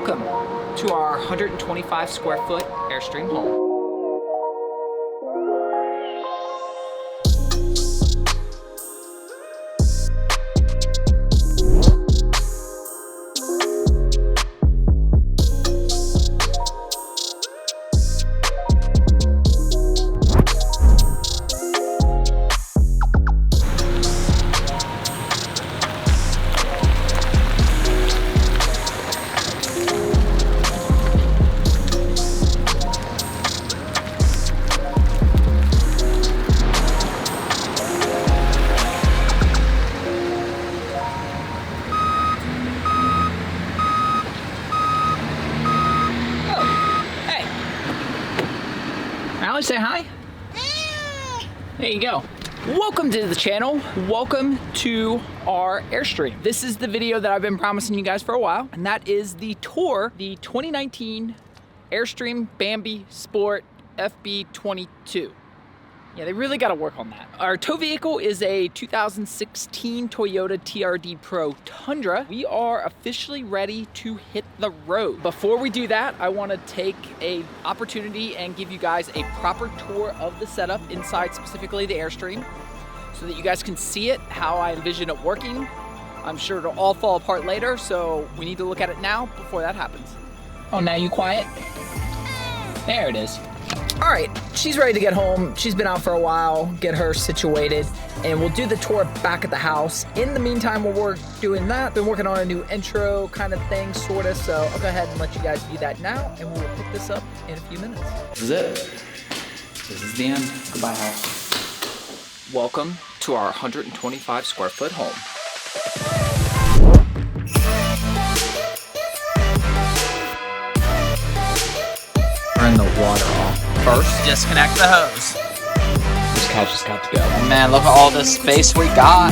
Welcome to our 125 square foot Airstream home. Ralli, say hi. There you go. Welcome to the channel. Welcome to our Airstream. This is the video that I've been promising you guys for a while, and that is the tour, the 2019 Airstream Bambi Sport FB22. Yeah, they really got to work on that. Our tow vehicle is a 2016 Toyota TRD Pro Tundra. We are officially ready to hit the road. Before we do that, I want to take an opportunity and give you guys a proper tour of the setup inside, specifically the Airstream, so that you guys can see it, how I envision it working. I'm sure it'll all fall apart later, so we need to look at it now before that happens. Oh, now you quiet? There it is. All right, she's ready to get home. She's been out for a while, get her situated, and we'll do the tour back at the house. In the meantime, while we're doing that, been working on a new intro kind of thing, sort of, so I'll go ahead and let you guys view that now, and we'll pick this up in a few minutes. This is it. This is the end. Goodbye, house. Welcome to our 125 square foot home. Turn the water off first. Disconnect the hose. This couch has got to go. Man, look at all this space we got.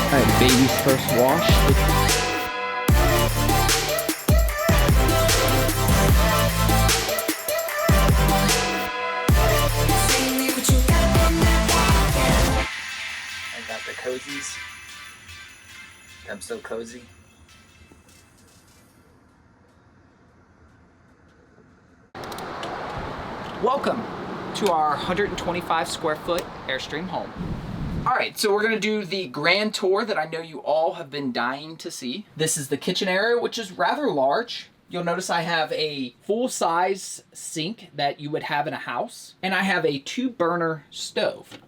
Alright, baby's first wash. I got the cozies. I'm so cozy. Welcome to our 125 square foot Airstream home. All right, so we're gonna do the grand tour that I know you all have been dying to see. This is the kitchen area, which is rather large. You'll notice I have a full-size sink that you would have in a house, and I have a 2-burner stove.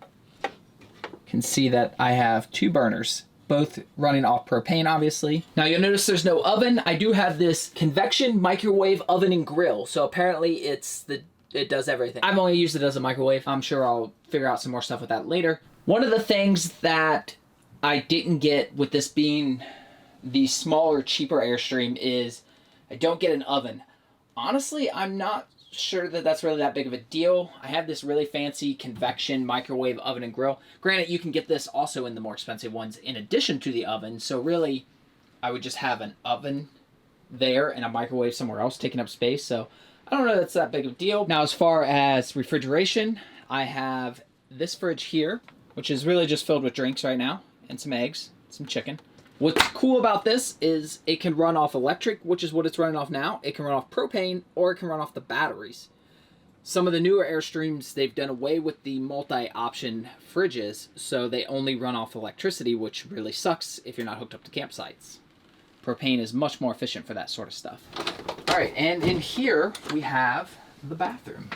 You can see that I have 2 burners, both running off propane, obviously. Now you'll notice there's no oven. I do have this convection microwave oven and grill, so apparently it does everything. I've only used it as a microwave. I'm sure I'll figure out some more stuff with that later. One of the things that I didn't get with this being the smaller, cheaper Airstream is I don't get an oven. Honestly, I'm not sure that that's really that big of a deal. I have this really fancy convection microwave oven and grill. Granted, you can get this also in the more expensive ones in addition to the oven. So really, I would just have an oven there and a microwave somewhere else taking up space. So I don't know if that's that big of a deal. Now, as far as refrigeration, I have this fridge here, which is really just filled with drinks right now, and some eggs, some chicken. What's cool about this is it can run off electric, which is what it's running off now. It can run off propane, or it can run off the batteries. Some of the newer Airstreams, they've done away with the multi-option fridges, so they only run off electricity, which really sucks if you're not hooked up to campsites. Propane is much more efficient for that sort of stuff. All right, and in here we have the bathroom.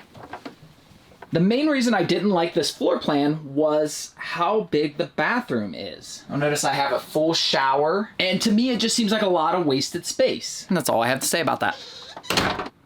The main reason I didn't like this floor plan was how big the bathroom is. You'll notice I have a full shower, and to me it just seems like a lot of wasted space. And that's all I have to say about that.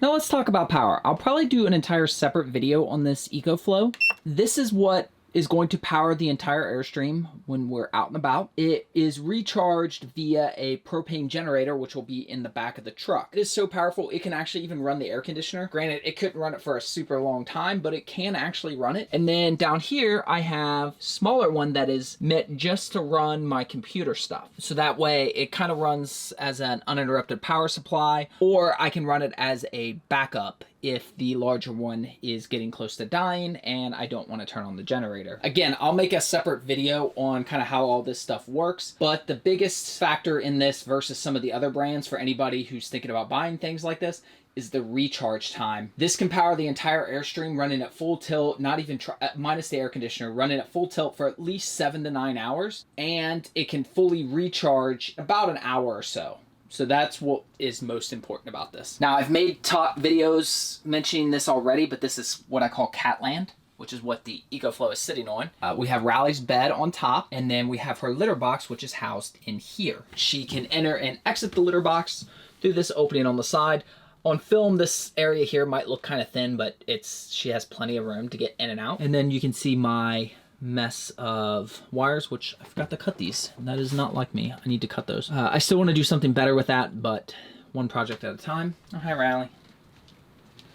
Now let's talk about power. I'll probably do an entire separate video on this EcoFlow. This is what is going to power the entire Airstream when we're out and about. It is recharged via a propane generator, which will be in the back of the truck. It is so powerful, it can actually even run the air conditioner. Granted, it couldn't run it for a super long time, but it can actually run it. And then down here, I have a smaller one that is meant just to run my computer stuff. So that way, it kind of runs as an uninterrupted power supply, or I can run it as a backup if the larger one is getting close to dying and I don't want to turn on the generator. Again, I'll make a separate video on kind of how all this stuff works, but the biggest factor in this versus some of the other brands for anybody who's thinking about buying things like this is the recharge time. This can power the entire Airstream running at full tilt, not even minus the air conditioner, running at full tilt for at least 7 to 9 hours, and it can fully recharge about an hour or so. So that's what is most important about this. Now, I've made videos mentioning this already, but this is what I call Catland, which is what the EcoFlow is sitting on. We have Ralli's bed on top, and then we have her litter box, which is housed in here. She can enter and exit the litter box through this opening on the side. On film, this area here might look kind of thin, but she has plenty of room to get in and out. And then you can see my mess of wires, which I forgot to cut these. That is not like me. I need to cut those. I still want to do something better with that, but one project at a time. Oh, hi, Ralli.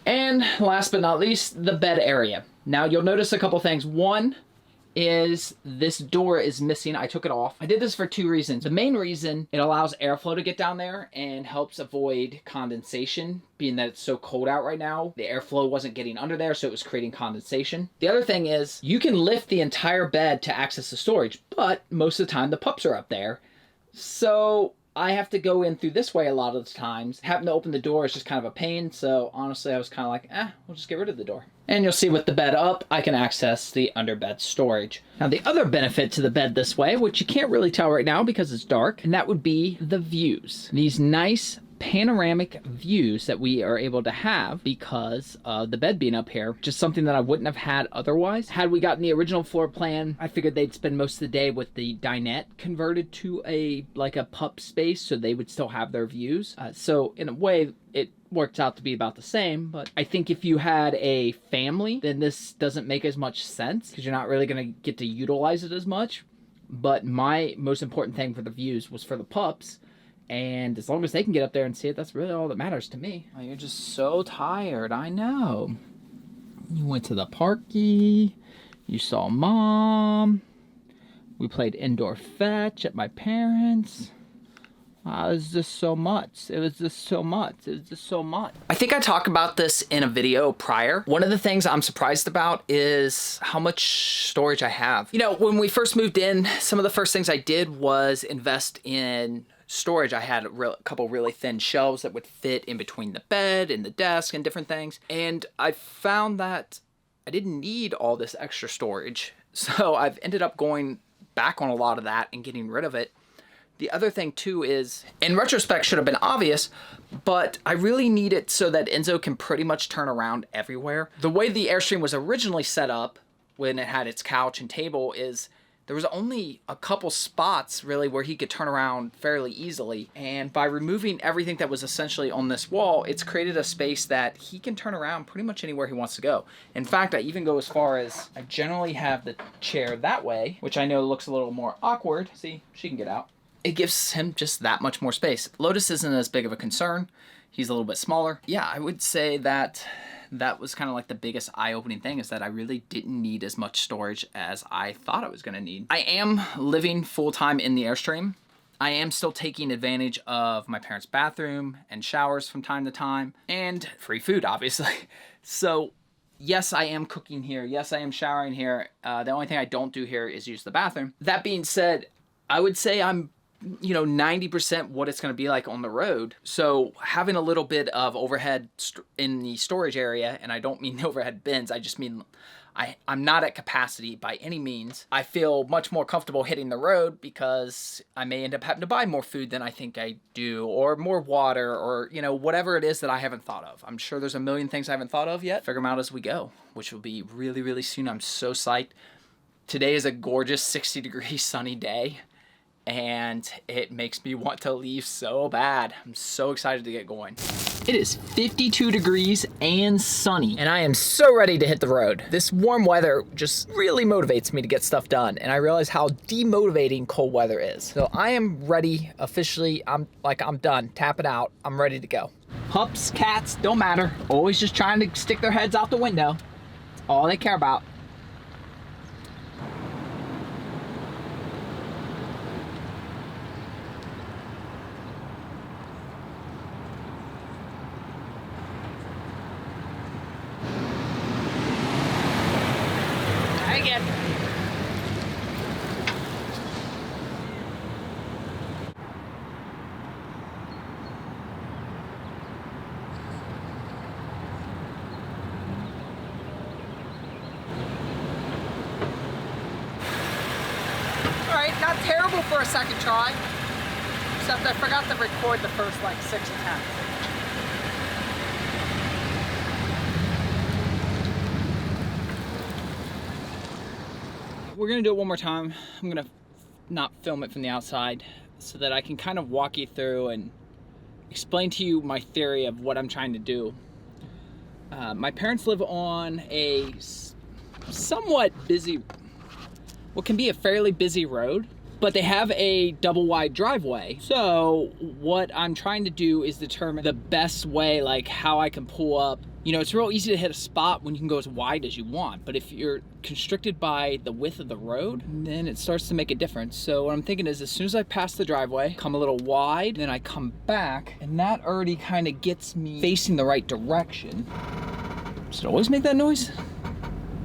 And last but not least, the bed area. Now, you'll notice a couple things. One is this door is missing. I took it off. I did this for 2 reasons. The main reason, it allows airflow to get down there and helps avoid condensation, being that it's so cold out right now. The airflow wasn't getting under there, so it was creating condensation. The other thing is you can lift the entire bed to access the storage, but most of the time the pups are up there. So I have to go in through this way a lot of the times. Having to open the door is just kind of a pain, so honestly I was kind of like, we'll just get rid of the door. And you'll see with the bed up, I can access the underbed storage. Now the other benefit to the bed this way, which you can't really tell right now because it's dark, and that would be the views. These nice panoramic views that we are able to have because of the bed being up here. Just something that I wouldn't have had otherwise. Had we gotten the original floor plan, I figured they'd spend most of the day with the dinette converted to a pup space, so they would still have their views. So in a way, it works out to be about the same, but I think if you had a family, then this doesn't make as much sense because you're not really going to get to utilize it as much. But my most important thing for the views was for the pups, and as long as they can get up there and see it, that's really all that matters to me. Oh, you're just so tired, I know. You went to the parky, you saw Mom, we played indoor fetch at my parents'. Wow, it was just so much. It was just so much. It was just so much. I think I talked about this in a video prior. One of the things I'm surprised about is how much storage I have. You know, when we first moved in, some of the first things I did was invest in storage. I had a couple really thin shelves that would fit in between the bed and the desk and different things. And I found that I didn't need all this extra storage. So I've ended up going back on a lot of that and getting rid of it. The other thing too is, in retrospect, should have been obvious, but I really need it so that Enzo can pretty much turn around everywhere. The way the Airstream was originally set up when it had its couch and table is there was only a couple spots really where he could turn around fairly easily. And by removing everything that was essentially on this wall, it's created a space that he can turn around pretty much anywhere he wants to go. In fact, I even go as far as I generally have the chair that way, which I know looks a little more awkward. See, she can get out. It gives him just that much more space. Lotus isn't as big of a concern. He's a little bit smaller. Yeah, I would say that that was kind of like the biggest eye-opening thing, is that I really didn't need as much storage as I thought I was gonna need. I am living full-time in the Airstream. I am still taking advantage of my parents' bathroom and showers from time to time, and free food, obviously. So yes, I am cooking here. Yes, I am showering here. The only thing I don't do here is use the bathroom. That being said, I would say I'm 90% what it's going to be like on the road. So having a little bit of overhead in the storage area, and I don't mean the overhead bins, I just mean I'm not at capacity by any means. I feel much more comfortable hitting the road because I may end up having to buy more food than I think I do, or more water, or whatever it is that I haven't thought of. I'm sure there's a million things I haven't thought of yet. Figure them out as we go, which will be really, really soon. I'm so psyched. Today is a gorgeous 60-degree sunny day, and it makes me want to leave so bad. I'm so excited to get going. It is 52 degrees and sunny, and I am so ready to hit the road. This warm weather just really motivates me to get stuff done, and I realize how demotivating cold weather is. So I am ready officially. I'm done. Tap it out. I'm ready to go. Pups, cats, don't matter. Always just trying to stick their heads out the window. That's all they care about. for a second try, except I forgot to record the first like 6 attempts. We're gonna do it one more time. I'm gonna not film it from the outside so that I can kind of walk you through and explain to you my theory of what I'm trying to do. My parents live on a somewhat busy, what can be a fairly busy road, but they have a double wide driveway. So what I'm trying to do is determine the best way, like how I can pull up. You know, it's real easy to hit a spot when you can go as wide as you want, but if you're constricted by the width of the road, then it starts to make a difference. So what I'm thinking is as soon as I pass the driveway, come a little wide, then I come back, and that already kind of gets me facing the right direction. Does it always make that noise?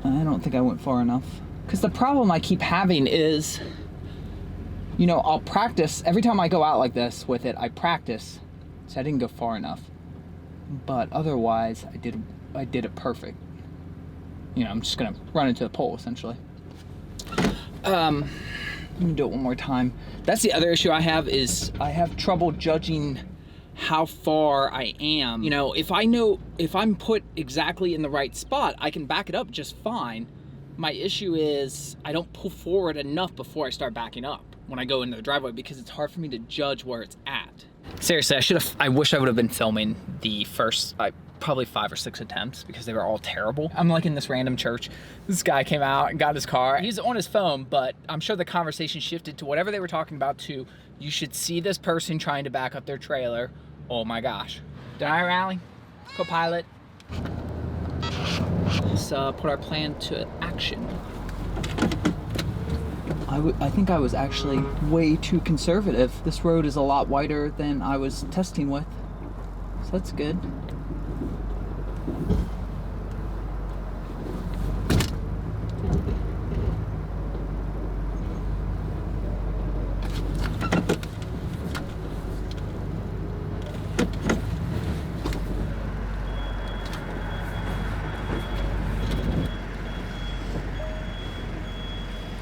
I don't think I went far enough. Because the problem I keep having is, you know, I'll practice, every time I go out like this with it, I practice, so I didn't go far enough. But otherwise, I did it perfect. You know, I'm just gonna run into the pole, essentially. Let me do it one more time. That's the other issue I have, is I have trouble judging how far I am. You know, if I'm put exactly in the right spot, I can back it up just fine. My issue is I don't pull forward enough before I start backing up when I go into the driveway, because it's hard for me to judge where it's at. Seriously, I wish I would have been filming the first probably 5 or 6 attempts, because they were all terrible. I'm like in this random church. This guy came out and got his car. He's on his phone, but I'm sure the conversation shifted to whatever they were talking about to, you should see this person trying to back up their trailer. Oh my gosh. Did I rally? Co-pilot. Let's put our plan to action. I think I was actually way too conservative. This road is a lot wider than I was testing with, so that's good.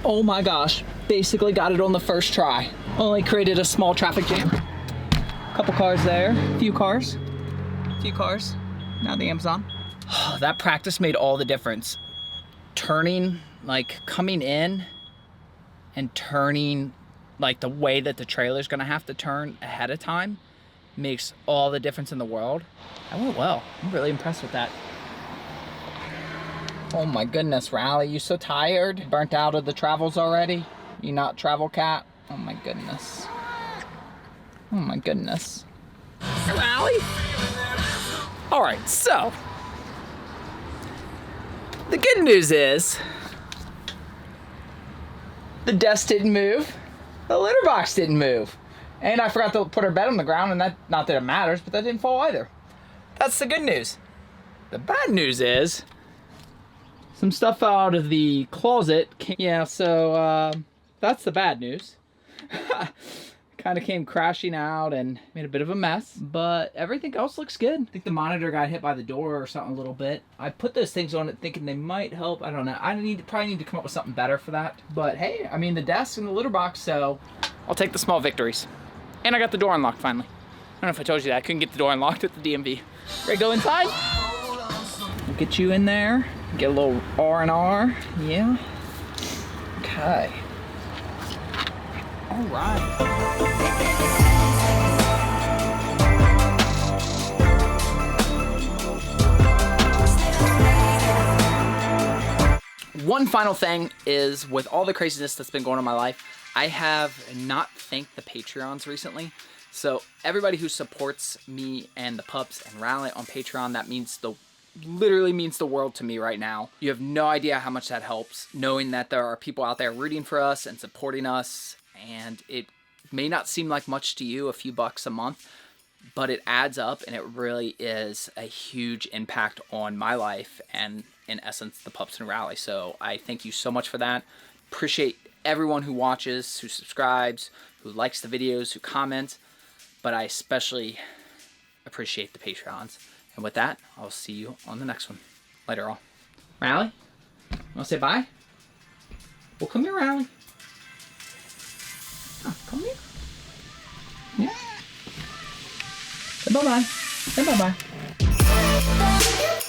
Oh my gosh, basically got it on the first try. Only created a small traffic jam. Couple cars there, few cars. Now the Amazon. That practice made all the difference. Turning, like coming in and turning like the way that the trailer's gonna have to turn ahead of time makes all the difference in the world. That went well. I'm really impressed with that. Oh my goodness, Ralli, you so tired? Burnt out of the travels already? You not travel cat? Oh my goodness. Oh my goodness. Ralli? All right, so the good news is the desk didn't move, the litter box didn't move, and I forgot to put her bed on the ground, and that, not that it matters, but that didn't fall either. That's the good news. The bad news is some stuff out of the closet. Yeah, so that's the bad news. Kind of came crashing out and made a bit of a mess, but everything else looks good. I think the monitor got hit by the door or something a little bit. I put those things on it thinking they might help. I don't know. I probably need to come up with something better for that. But hey, I mean, the desk and the litter box, so I'll take the small victories. And I got the door unlocked finally. I don't know if I told you that. I couldn't get the door unlocked at the DMV. Ready to go inside? We'll get you in there. Get a little R&R. Yeah. Okay. All right. One final thing is, with all the craziness that's been going on in my life, I have not thanked the Patreons recently. So everybody who supports me and the pups and Ralli on Patreon, that means literally means the world to me right now. You have no idea how much that helps, knowing that there are people out there rooting for us and supporting us, and it may not seem like much to you, a few bucks a month, but it adds up, and it really is a huge impact on my life and, in essence, the pups and Ralli. So I thank you so much for that. Appreciate everyone who watches, who subscribes, who likes the videos, who comments, but I especially appreciate the Patreons. And with that, I'll see you on the next one. Later, all. Ralli? You want to say bye? Well, come here, Ralli. Oh. Bye-bye. And bye-bye.